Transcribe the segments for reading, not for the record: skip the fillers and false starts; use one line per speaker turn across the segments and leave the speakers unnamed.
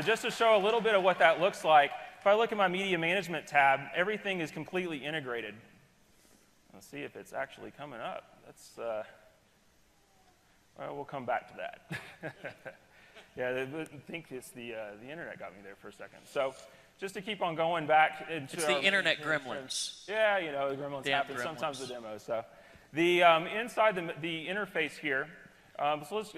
So just to show a little bit of what that looks like, if I look at my media management tab, everything is completely integrated. Let's see if it's actually coming up. That's, well, we'll come back to that. Yeah, I think it's the internet got me there for a second. So just to keep on going back into
it's the internet gremlins.
Yeah, you know, the gremlins happen sometimes with demos. So the inside the interface here, so let's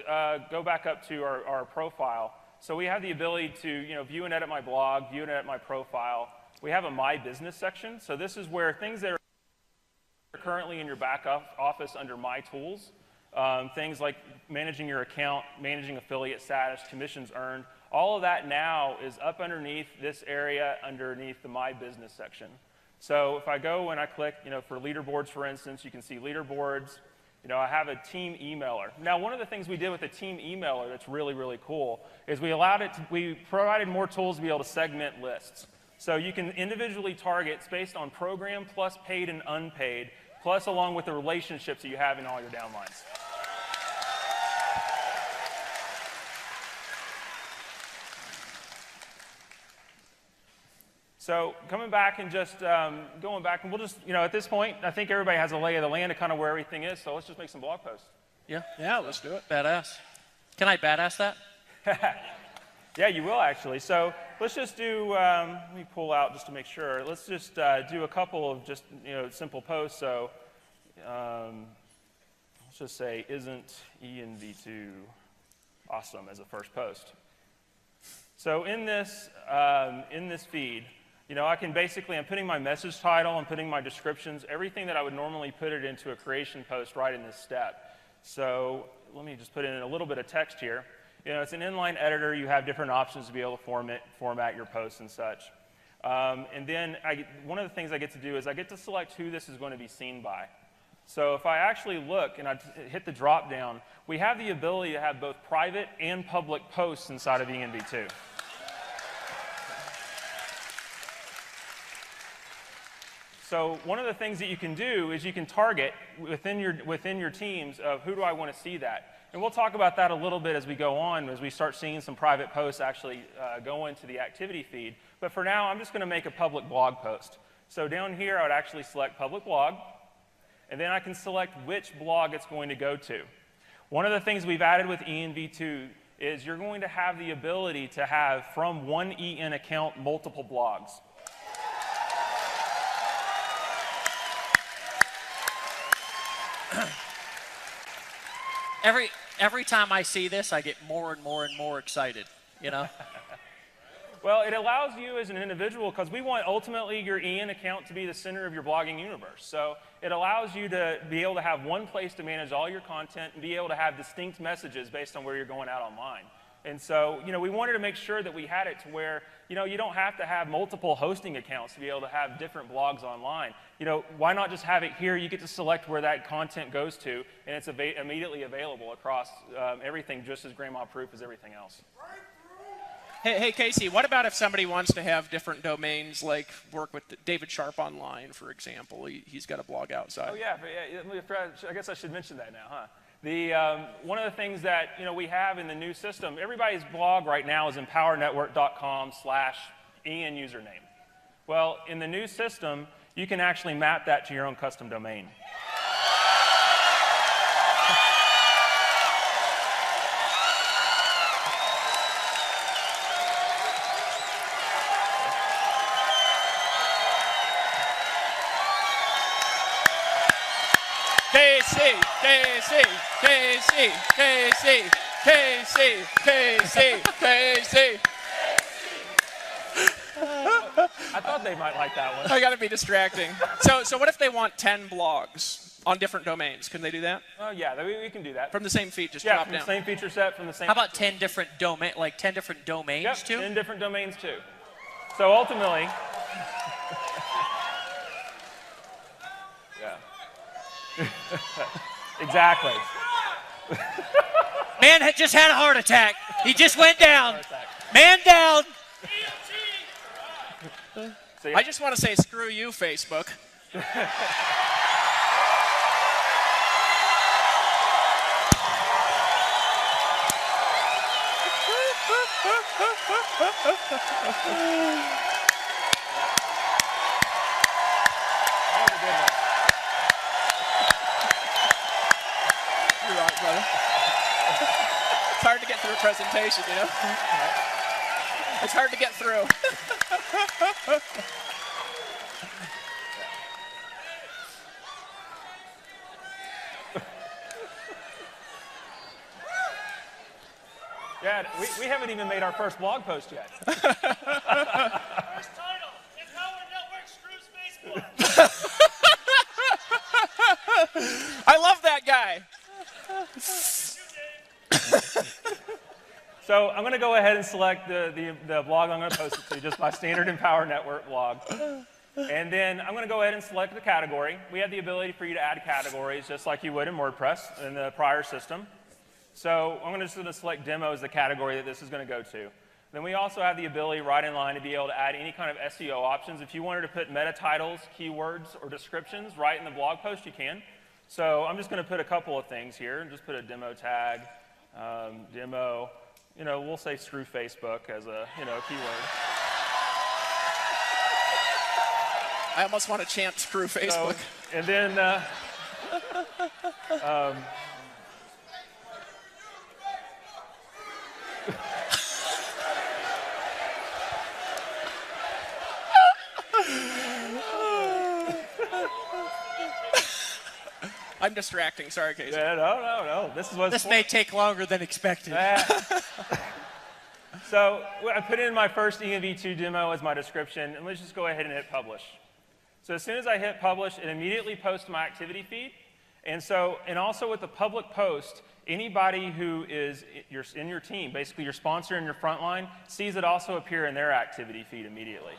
go back up to our profile. So we have the ability to view and edit my blog, view and edit my profile. We have a My Business section. So this is where things that are currently in your back office under My Tools, things like managing your account, managing affiliate status, commissions earned, all of that now is up underneath this area underneath the My Business section. So if I go and I click, for leaderboards, for instance, you can see leaderboards. I have a team emailer. Now, one of the things we did with the team emailer that's really, really cool is we provided more tools to be able to segment lists. So you can individually target based on program plus paid and unpaid, plus along with the relationships that you have in all your downlines. So coming back and just going back, and we'll just, at this point, I think everybody has a lay of the land of kind of where everything is, so let's just make some blog posts.
Yeah, let's do it. Badass. Can I badass that?
Yeah, you will actually. So let's just do, let me pull out just to make sure. Let's just do a couple of just, simple posts. So let's just say, isn't Env2 awesome as a first post? So in this feed, I'm putting my message title, I'm putting my descriptions, everything that I would normally put it into a creation post right in this step. So let me just put in a little bit of text here. It's an inline editor. You have different options to be able to format your posts and such. And then one of the things I get to do is I get to select who this is going to be seen by. So if I actually look and I hit the drop down, we have the ability to have both private and public posts inside of Env2. So one of the things that you can do is you can target within your teams of who do I want to see that. And we'll talk about that a little bit as we go on, as we start seeing some private posts actually go into the activity feed. But for now, I'm just going to make a public blog post. So down here, I would actually select public blog, and then I can select which blog it's going to go to. One of the things we've added with Env2 is you're going to have the ability to have, from one EN account, multiple blogs.
Every time I see this, I get more and more and more excited,
Well, it allows you as an individual, because we want ultimately your EN account to be the center of your blogging universe. So it allows you to be able to have one place to manage all your content and be able to have distinct messages based on where you're going out online. And so, we wanted to make sure that we had it to where, you don't have to have multiple hosting accounts to be able to have different blogs online. Why not just have it here? You get to select where that content goes to, and it's immediately available across everything, just as grandma-proof as everything else.
Hey, Casey, what about if somebody wants to have different domains, like work with David Sharp Online, for example? He's got a blog outside.
Oh, yeah. I guess I should mention that now, huh? One of the things that we have in the new system, everybody's blog right now is empowernetwork.com/EN username. Well, in the new system, you can actually map that to your own custom domain.
KC.
I thought they might like that one.
I got to be distracting. So what if they want 10 blogs on different domains? Can they do that?
Oh, yeah, we can do that.
From the same feed, just
drop
down.
Yeah, from the same feature set, from the same...
How about 10 different domains, like 10 different domains too?
10 different domains too. So ultimately... yeah. Exactly.
Man had just had a heart attack. He just went down. Man down.
I just want to say screw you, Facebook. You're right, brother. It's hard to get through a presentation, you know? It's hard to get through.
Yeah, we haven't even made our first blog post yet.
First title, If Howard Network Screws Facebook.
I love that guy.
So I'm going to go ahead and select the blog I'm going to post it to, just my standard Empower Network blog. And then I'm going to go ahead and select the category. We have the ability for you to add categories just like you would in WordPress in the prior system. So I'm just going to select demo as the category that this is going to go to. Then we also have the ability right in line to be able to add any kind of SEO options. If you wanted to put meta titles, keywords, or descriptions right in the blog post, you can. So I'm just going to put a couple of things here and just put a demo tag, demo. You know, we'll say screw Facebook as a keyword.
I almost want to chant screw Facebook.
So, and then
I'm distracting. Sorry, Casey.
yeah, no. This is what's
This may take longer than expected.
So I put in my first Env2 demo as my description, and let's just go ahead and hit publish. So as soon as I hit publish, it immediately posts my activity feed. And also with the public post, anybody who is in your team, basically your sponsor and your frontline, sees it also appear in their activity feed immediately.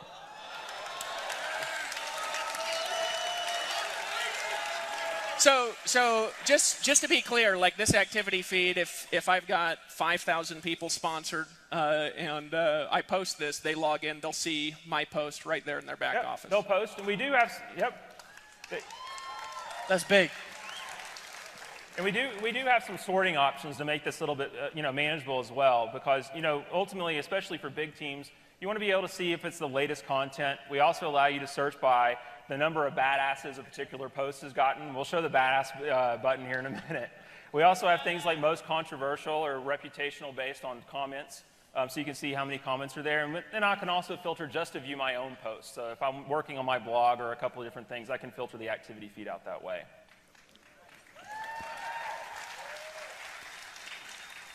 So just to be clear, like this activity feed, if I've got 5,000 people sponsored and I post this, they log in, they'll see my post right there in their back office.
They'll post, and we do have,
That's big.
And we do have some sorting options to make this a little bit manageable as well, because ultimately, especially for big teams, you want to be able to see if it's the latest content. We also allow you to search by the number of badasses a particular post has gotten. We'll show the badass button here in a minute. We also have things like most controversial or reputational based on comments, so you can see how many comments are there. And then I can also filter just to view my own posts. So if I'm working on my blog or a couple of different things, I can filter the activity feed out that way.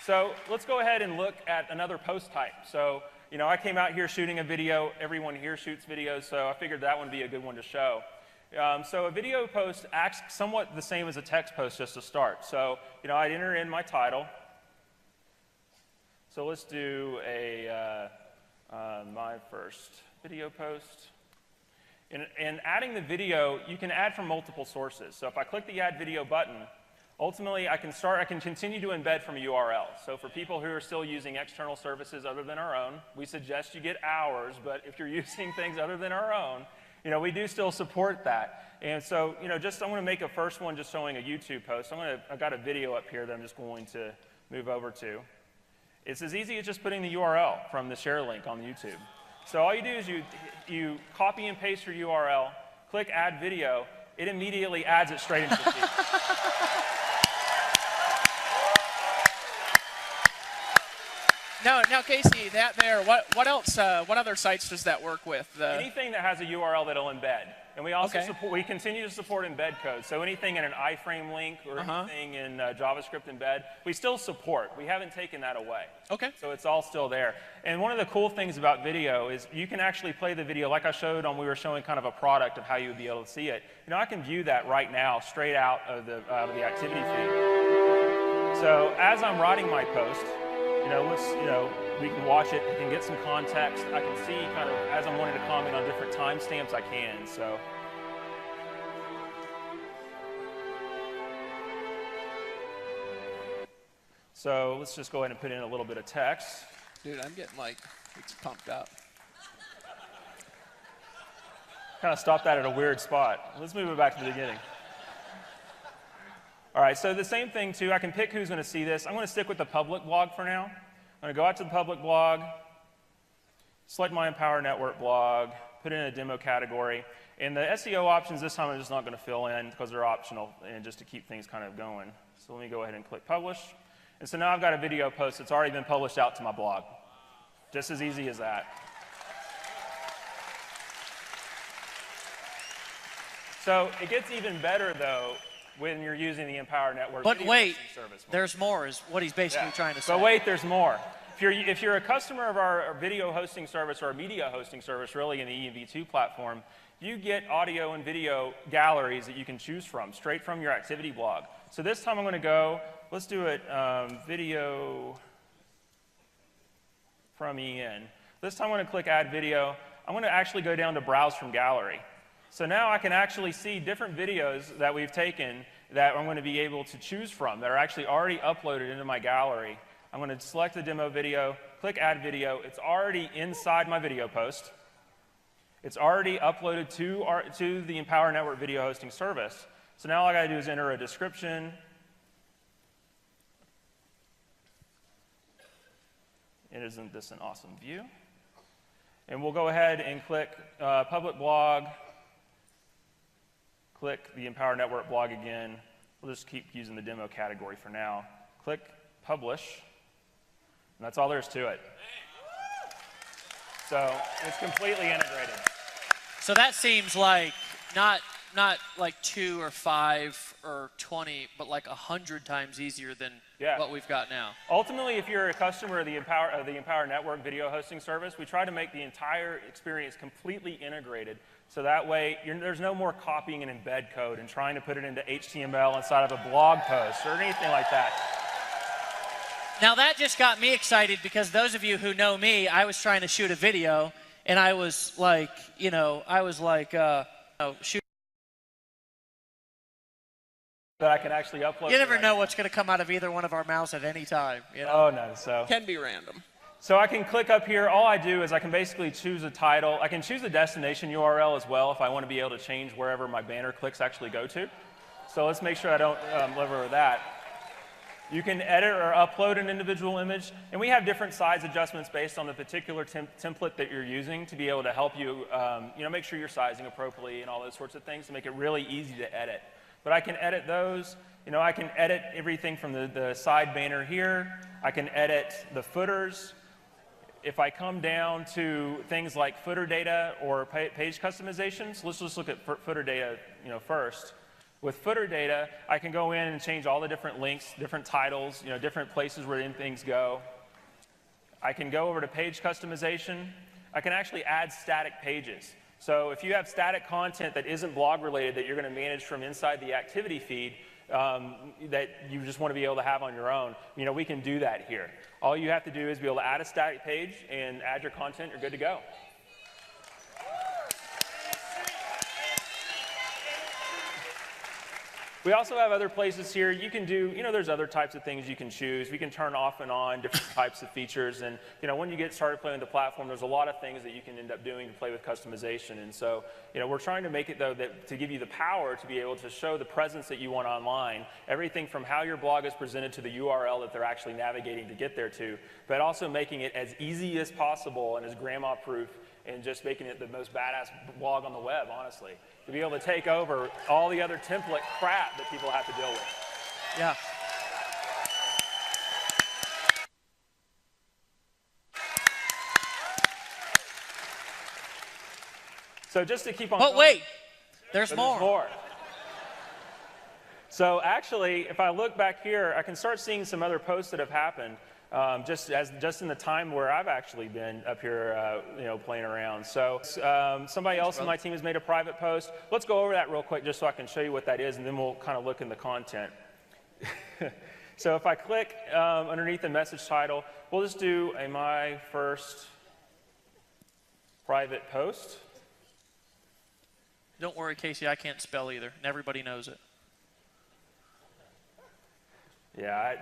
So let's go ahead and look at another post type. So I came out here shooting a video. Everyone here shoots videos, so I figured that would be a good one to show. So a video post acts somewhat the same as a text post just to start. So I'd enter in my title. So let's do my first video post. And adding the video, you can add from multiple sources. So if I click the Add Video button, ultimately, I can continue to embed from a URL. So for people who are still using external services other than our own, we suggest you get ours, but if you're using things other than our own, we do still support that. And so, I'm going to make a first one just showing a YouTube post. I've got a video up here that I'm just going to move over to. It's as easy as just putting the URL from the share link on YouTube. So all you do is you copy and paste your URL, click Add Video, it immediately adds it straight into the feed.
Now, Casey, that there, what else? What other sites does that work with?
Anything that has a URL that'll embed, and we also we continue to support embed code. So anything in an iframe link or anything in JavaScript embed, we still support. We haven't taken that away.
Okay.
So it's all still there. And one of the cool things about video is you can actually play the video, like I showed on. We were showing kind of a product of how you would be able to see it. I can view that right now straight out of the activity feed. So as I'm writing my post. We can watch it, I can get some context, I can see kind of, as I'm wanting to comment on different timestamps, I can, So let's just go ahead and put in a little bit of text.
Dude, I'm getting it's pumped up.
Kind of stopped that at a weird spot. Let's move it back to the beginning. All right, so the same thing too, I can pick who's going to see this. I'm going to stick with the public blog for now. I'm going to go out to the public blog, select my Empower Network blog, put it in a demo category. And the SEO options this time I'm just not going to fill in because they're optional and just to keep things kind of going. So let me go ahead and click publish. And so now I've got a video post that's already been published out to my blog. Just as easy as that. So it gets even better, though, when you're using the Empower Network
But
video
wait,
hosting service.
there's more is what he's basically trying to say.
But wait, there's more. If you're a customer of our video hosting service or our media hosting service, really in the Env2 platform, you get audio and video galleries that you can choose from, straight from your activity blog. So this time I'm going to go, let's do it video from EN. This time I'm going to click Add Video. I'm going to actually go down to Browse from Gallery. So now I can actually see different videos that we've taken that I'm going to be able to choose from that are actually already uploaded into my gallery. I'm going to select the demo video, click Add Video. It's already inside my video post. It's already uploaded to the Empower Network video hosting service. So now all I got to do is enter a description. Isn't this an awesome view? And we'll go ahead and click Public Blog. Click the Empower Network blog again. We'll just keep using the demo category for now. Click Publish. And that's all there is to it. So it's completely integrated.
So that seems like not like 2 or 5 or 20, but like 100 times easier than what we've got now.
Ultimately, if you're a customer of the Empower Network video hosting service, we try to make the entire experience completely integrated. So that way, there's no more copying and embed code and trying to put it into HTML inside of a blog post or anything like that.
Now that just got me excited because those of you who know me, I was trying to shoot a video and I was like, shoot.
That I can actually upload.
You never know what's going to come out of either one of our mouths at any time. You know?
Oh no, so.
Can be random.
So I can click up here. All I do is I can basically choose a title. I can choose a destination URL as well if I want to be able to change wherever my banner clicks actually go to. So let's make sure I don't live over that. You can edit or upload an individual image, and we have different size adjustments based on the particular template that you're using to be able to help you, make sure you're sizing appropriately and all those sorts of things to make it really easy to edit. But I can edit those. I can edit everything from the side banner here. I can edit the footers. If I come down to things like footer data or page customizations, let's just look at footer data, first. With footer data, I can go in and change all the different links, different titles, different places where things go. I can go over to page customization. I can actually add static pages. So if you have static content that isn't blog related that you're going to manage from inside the activity feed that you just want to be able to have on your own, we can do that here. All you have to do is be able to add a static page and add your content. You're good to go. We also have other places here. You can do, there's other types of things you can choose. We can turn off and on different types of features. And, when you get started playing with the platform, there's a lot of things that you can end up doing to play with customization. And so, we're trying to make it, though, to give you the power to be able to show the presence that you want online. Everything from how your blog is presented to the URL that they're actually navigating to get there to, but also making it as easy as possible and as grandma-proof and just making it the most badass blog on the web, honestly. To be able to take over all the other template crap that people have to deal with.
Yeah.
So just to keep on
But
going,
wait, there's
there's
more.
more. So actually, if I look back here, I can start seeing some other posts that have happened. Just in the time where I've actually been up here, playing around. So somebody else in my team has made a private post. Let's go over that real quick just so I can show you what that is, and then we'll kind of look in the content. So if I click underneath the message title, we'll just do my first private post.
Don't worry, Casey, I can't spell either, and everybody knows it.
Yeah,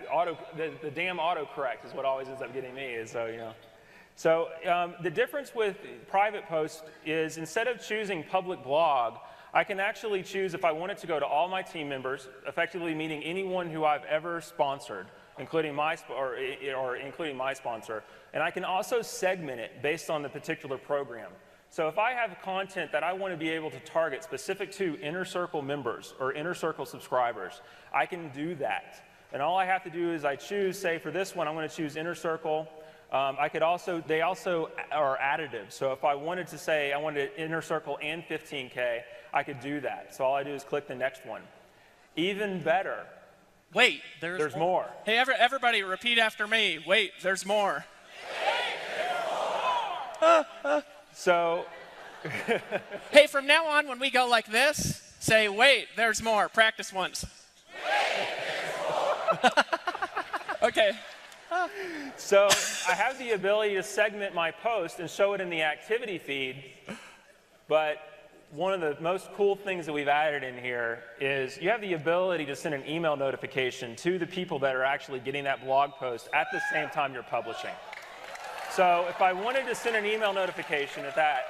the damn autocorrect is what always ends up getting me. So the difference with private posts is instead of choosing public blog, I can actually choose if I want it to go to all my team members, effectively meaning anyone who I've ever sponsored, including my sponsor, and I can also segment it based on the particular program. So if I have content that I want to be able to target specific to Inner Circle members or Inner Circle subscribers, I can do that. And all I have to do is I choose, say for this one, I'm going to choose Inner Circle. They also are additive. So if I wanted to say I wanted Inner Circle and 15K, I could do that. So all I do is click the next one. Even better.
Wait,
there's more.
Hey, everybody repeat after me. Wait, there's more.
So,
hey, from now on, when we go like this, say, wait, there's more. Practice once. Okay.
So I have the ability to segment my post and show it in the activity feed, but one of the most cool things that we've added in here is you have the ability to send an email notification to the people that are actually getting that blog post at the same time you're publishing. So if I wanted to send an email notification at that,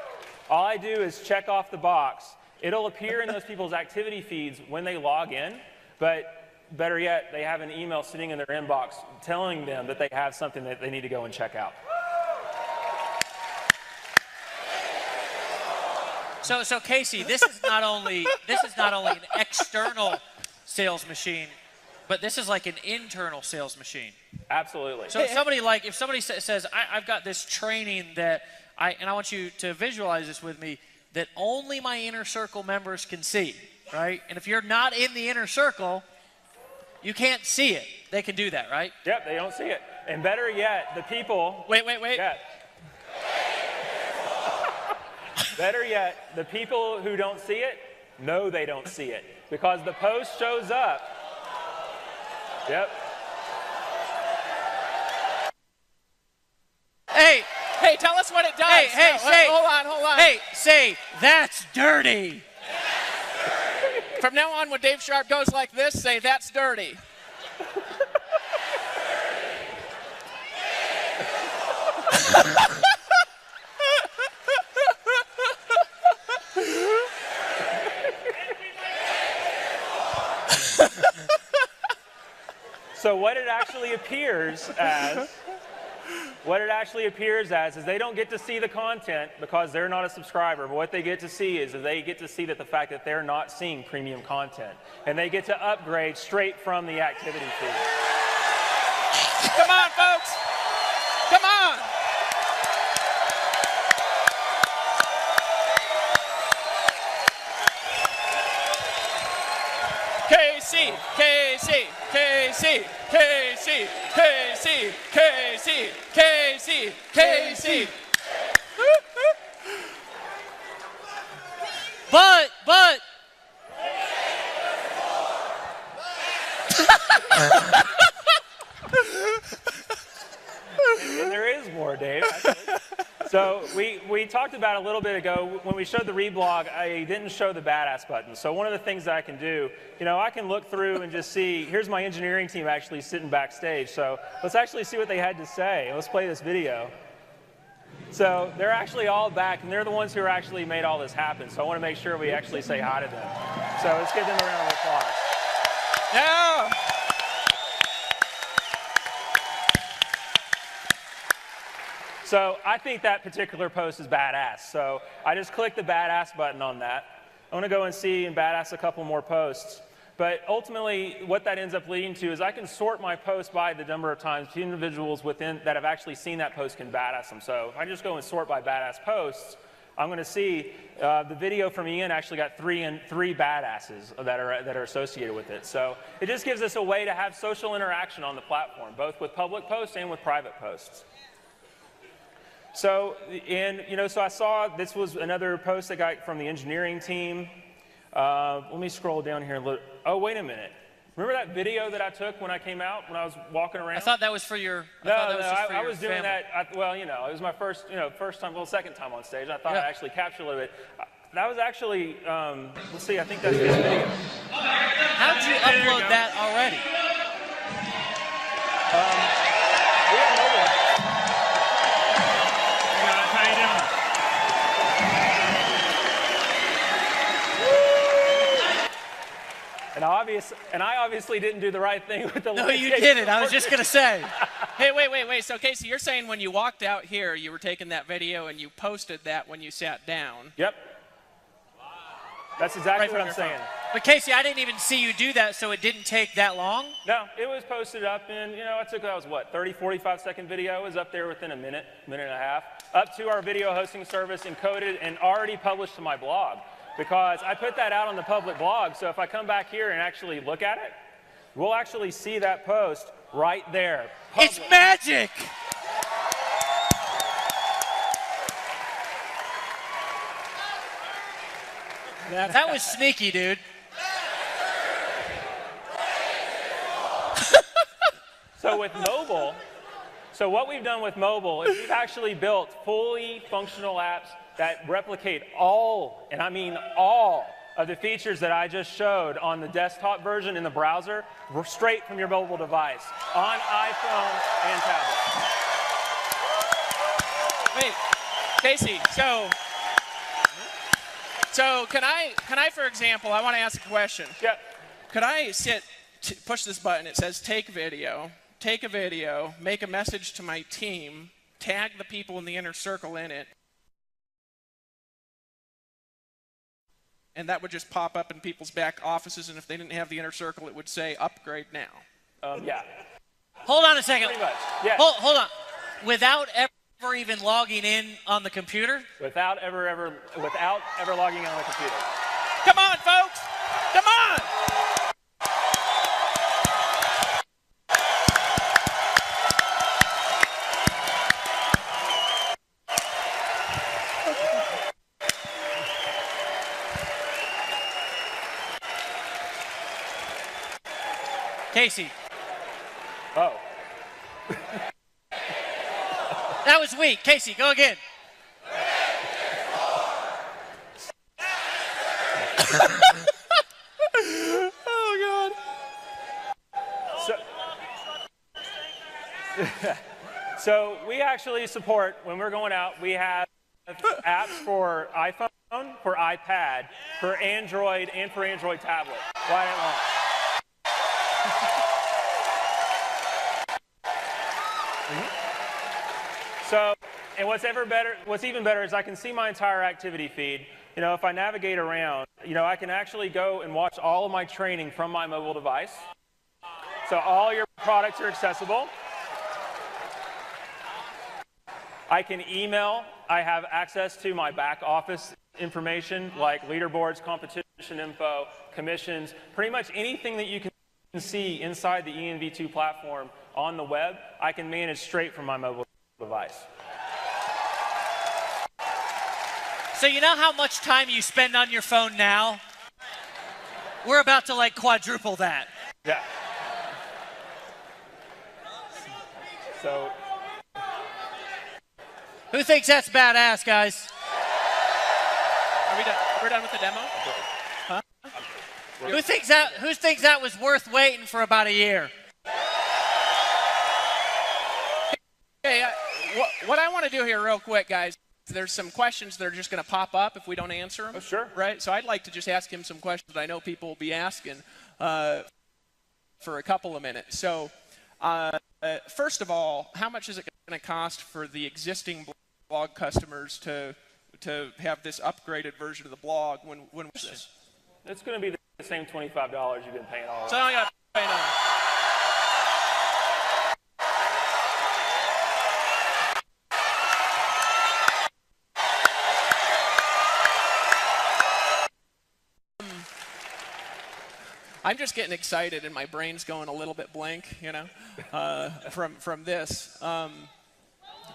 all I do is check off the box. It'll appear in those people's activity feeds when they log in, but better yet, they have an email sitting in their inbox telling them that they have something that they need to go and check out.
So Casey, this is not only an external sales machine, but this is like an internal sales machine.
Absolutely.
So if somebody says, I've got this training that I want you to visualize this with me, that only my Inner Circle members can see, right? And if you're not in the Inner Circle, you can't see it. They can do that, right?
Yep, they don't see it. And better yet, the people...
Wait.
Yeah. Better yet, the people who don't see it know they don't see it because the post shows up. Yep.
Hey, tell us what it does. Hold on.
Hey, say, that's dirty.
From now on, when Dave Sharp goes like this, say, that's dirty.
So what it actually appears as is they don't get to see the content because they're not a subscriber, but what they get to see is they get to see that the fact that they're not seeing premium content, and they get to upgrade straight from the activity feed.
Come on, folks. Come on. KC.
But.
And there is more, Dave. So we talked about a little bit ago, when we showed the reblog, I didn't show the badass button. So one of the things that I can do, I can look through and just see, here's my engineering team actually sitting backstage. So let's actually see what they had to say. Let's play this video. So they're actually all back, and they're the ones who actually made all this happen. So I want to make sure we actually say hi to them. So let's give them a round of applause.
Yeah.
So I think that particular post is badass. So I just clicked the badass button on that. I want to go and see and badass a couple more posts. But ultimately, what that ends up leading to is I can sort my posts by the number of times individuals within that have actually seen that post can badass them. So if I just go and sort by badass posts, I'm going to see the video from Ian actually got three badasses that are associated with it. So it just gives us a way to have social interaction on the platform, both with public posts and with private posts. So, so I saw this was another post I got from the engineering team. Let me scroll down here and look. Oh, wait a minute. Remember that video that I took when I came out, when I was walking around?
I thought that was for your
I was doing that. It was my first time, second time on stage. I thought I'd actually capture a little bit. That was actually, let's see, I think that's this video.
How'd you upload that already?
And I obviously didn't do the right thing with the
No, you didn't. I was just going to say.
Hey, wait. So, Casey, you're saying when you walked out here, you were taking that video and you posted that when you sat down.
Yep. That's exactly
Right
what
from
I'm
your
saying.
But Casey, I didn't even see you do that, so it didn't take that long?
No, it was posted up in, that was what, 30, 45-second video. It was up there within a minute and a half, up to our video hosting service, encoded, and already published to my blog. Because I put that out on the public blog, so if I come back here and actually look at it, we'll actually see that post right there.
It's magic! That was sneaky, dude.
So with mobile, so what we've done with mobile is we've actually built fully functional apps that replicate all, and I mean all, of the features that I just showed on the desktop version in the browser, straight from your mobile device, on iPhone and tablet.
Wait, Casey, so can I, for example, I want to ask a question.
Yep.
Could I push this button, it says take a video, make a message to my team, tag the people in the inner circle in it, and that would just pop up in people's back offices, and if they didn't have the inner circle, it would say upgrade now.
Yeah.
Hold on a second.
Pretty much. Yeah.
Hold on. Without ever even logging in on the computer?
Without ever logging on the computer.
Come on, folks! Come on!
Casey,
Oh.
that was weak. Casey, go again.
Oh,
So, so we actually support, when we're going out, we have apps for iPhone, for iPad, for Android, and for Android tablet. Right at launch. So, and what's even better is I can see my entire activity feed. If I navigate around, I can actually go and watch all of my training from my mobile device. So all your products are accessible. I can email. I have access to my back office information like leaderboards, competition info, commissions, pretty much anything that you can see inside the Env2 platform on the web, I can manage straight from my mobile device.
So you know how much time you spend on your phone now? We're about to quadruple that.
Yeah. So.
Who thinks that's badass, guys?
Are we done? We're done with the demo? Huh?
Who thinks that was worth waiting for about a year?
Hey, what I want to do here real quick, guys, there's some questions that are just going to pop up if we don't answer them.
Oh, sure.
Right? So I'd like to just ask him some questions that I know people will be asking for a couple of minutes. So first of all, how much is it going to cost for the existing blog customers to have this upgraded version of the blog? When was this?
It's going to be the same $25 you've been paying all along.
So I got to pay now. I'm just getting excited and my brain's going a little bit blank, from this.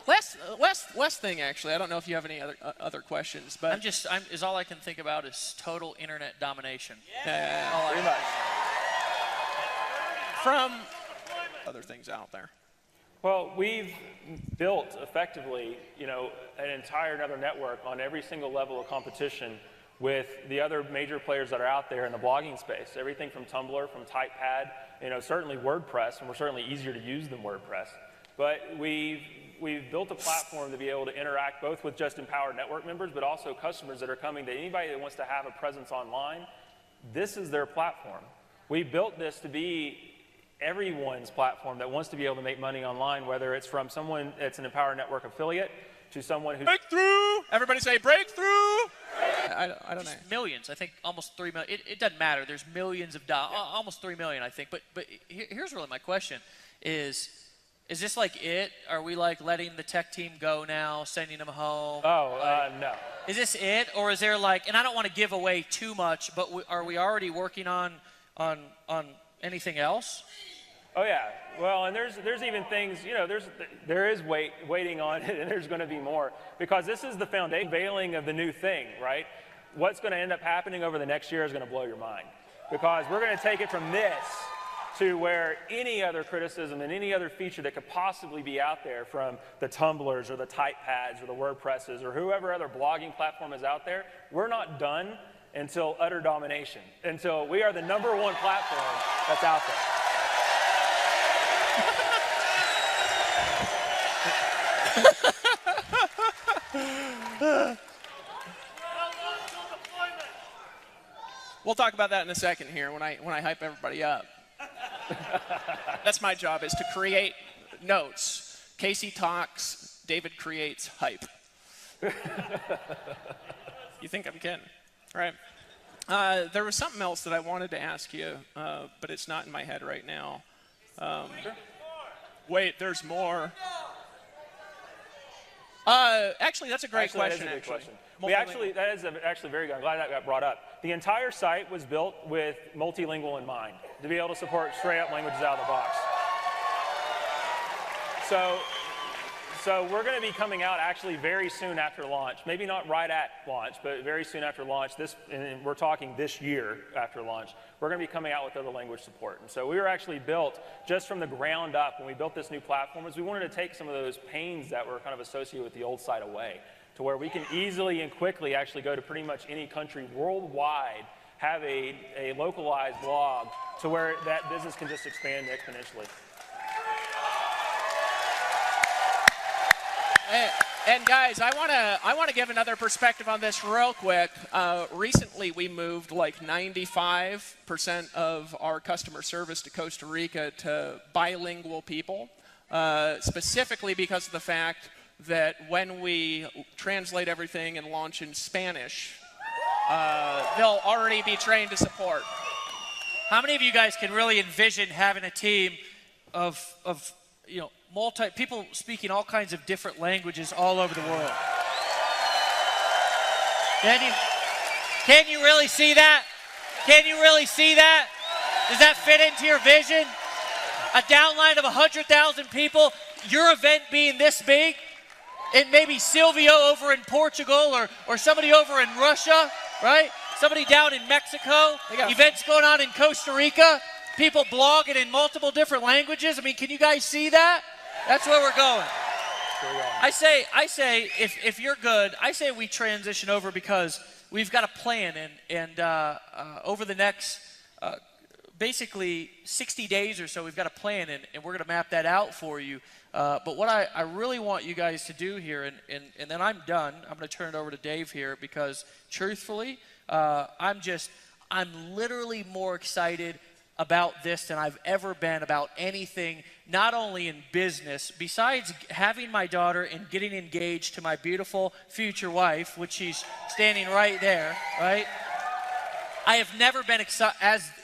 Last thing, actually. I don't know if you have any other questions, but
All I can think about is total internet domination.
Pretty much.
From other things out there.
Well, we've built effectively, an entire another network on every single level of competition with the other major players that are out there in the blogging space. Everything from Tumblr, from TypePad, certainly WordPress, and we're certainly easier to use than WordPress. But we've built a platform to be able to interact both with just Empowered Network members, but also customers that are coming to anybody that wants to have a presence online. This is their platform. We built this to be everyone's platform that wants to be able to make money online, whether it's from someone that's an Empower Network affiliate to someone who's...
Breakthrough! Everybody say breakthrough! I don't know.
Millions, I think almost 3 million. It doesn't matter. There's millions of dollars, almost 3 million, I think. But here's really my question: is this like it? Are we like letting the tech team go now, sending them home?
No.
Is this it, or is there like? And I don't want to give away too much, but are we already working on anything else?
Oh yeah. Well, and there's even things, there is waiting on it, and there's going to be more, because this is the foundation unveiling of the new thing, right? What's going to end up happening over the next year is going to blow your mind, because we're going to take it from this to where any other criticism and any other feature that could possibly be out there from the Tumblrs or the TypePads or the WordPresses or whoever other blogging platform is out there, we're not done until utter domination, until we are the #1 platform that's out there.
We'll talk about that in a second here when I hype everybody up. That's my job, is to create notes. Casey talks, David creates hype. You think I'm kidding? All right. There was something else that I wanted to ask you, but it's not in my head right now. Wait, there's more. Actually, that's a great question.
That is a good question. That is actually very good. I'm glad that got brought up. The entire site was built with multilingual in mind, to be able to support straight-up languages out of the box. So we're going to be coming out actually very soon after launch. Maybe not right at launch, but very soon after launch. And we're talking this year after launch. We're going to be coming out with other language support. And so we were actually built just from the ground up when we built this new platform, is we wanted to take some of those pains that were kind of associated with the old site away, to where we can easily and quickly actually go to pretty much any country worldwide, have a localized blog to where that business can just expand exponentially.
And guys, I want to give another perspective on this real quick. Recently, we moved like 95% of our customer service to Costa Rica to bilingual people, specifically because of the fact that when we translate everything and launch in Spanish, they'll already be trained to support.
How many of you guys can really envision having a team of people speaking all kinds of different languages all over the world? Can you really see that? Can you really see that? Does that fit into your vision? A downline of 100,000 people, your event being this big, and maybe Silvio over in Portugal or somebody over in Russia, right? Somebody down in Mexico, events going on in Costa Rica, people blogging in multiple different languages. I mean, can you guys see that? That's where we're going. I say, if you're good, I say we transition over, because we've got a plan, and over the next basically 60 days or so, we've got a plan, and we're going to map that out for you. But what I really want you guys to do here, and then I'm done. I'm going to turn it over to Dave here, because truthfully, I'm literally more excited about this than I've ever been about anything, not only in business, besides having my daughter and getting engaged to my beautiful future wife, which she's standing right there, right? I have never been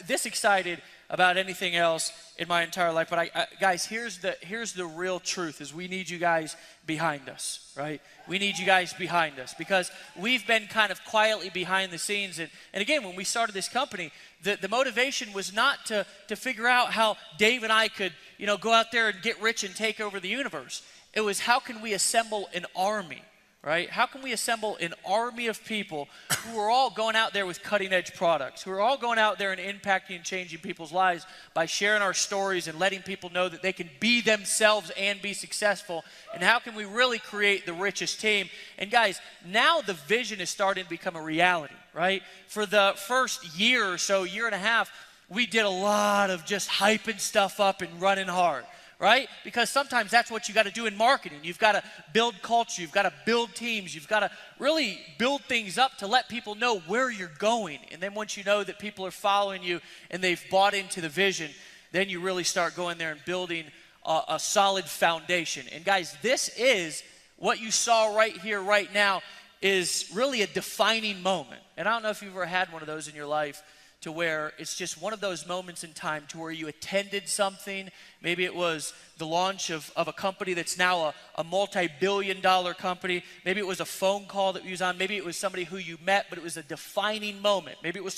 this excited about anything else in my entire life. But guys, here's the real truth: is we need you guys behind us, right? We need you guys behind us, because we've been kind of quietly behind the scenes. And again, when we started this company, the motivation was not to figure out how Dave and I could, go out there and get rich and take over the universe. It was, how can we assemble an army, right? How can we assemble an army of people who are all going out there with cutting-edge products, who are all going out there and impacting and changing people's lives by sharing our stories and letting people know that they can be themselves and be successful? And how can we really create the richest team? And guys, now the vision is starting to become a reality, right? For the first year or so, year and a half, we did a lot of just hyping stuff up and running hard. right? Because sometimes that's what you got to do in marketing. You've got to build culture. You've got to build teams. You've got to really build things up to let people know where you're going. And then once you know that people are following you and they've bought into the vision, then you really start going there and building a solid foundation. And guys, this is what you saw right here, right now, is really a defining moment. And I don't know if you've ever had one of those in your life, to where it's just one of those moments in time to where you attended something. Maybe it was the launch of a company that's now a multi-billion-dollar company. Maybe it was a phone call that you was on. Maybe it was somebody who you met, but it was a defining moment. Maybe it was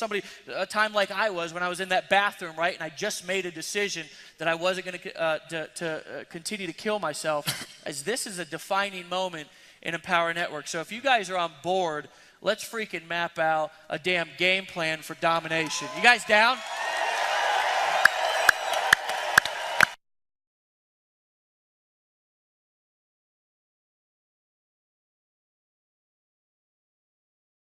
a time like I was when I was in that bathroom, right? And I just made a decision that I wasn't going to continue to kill myself, as this is a defining moment in Empower Network. So if you guys are on board, let's freaking map out a damn game plan for domination. You guys down?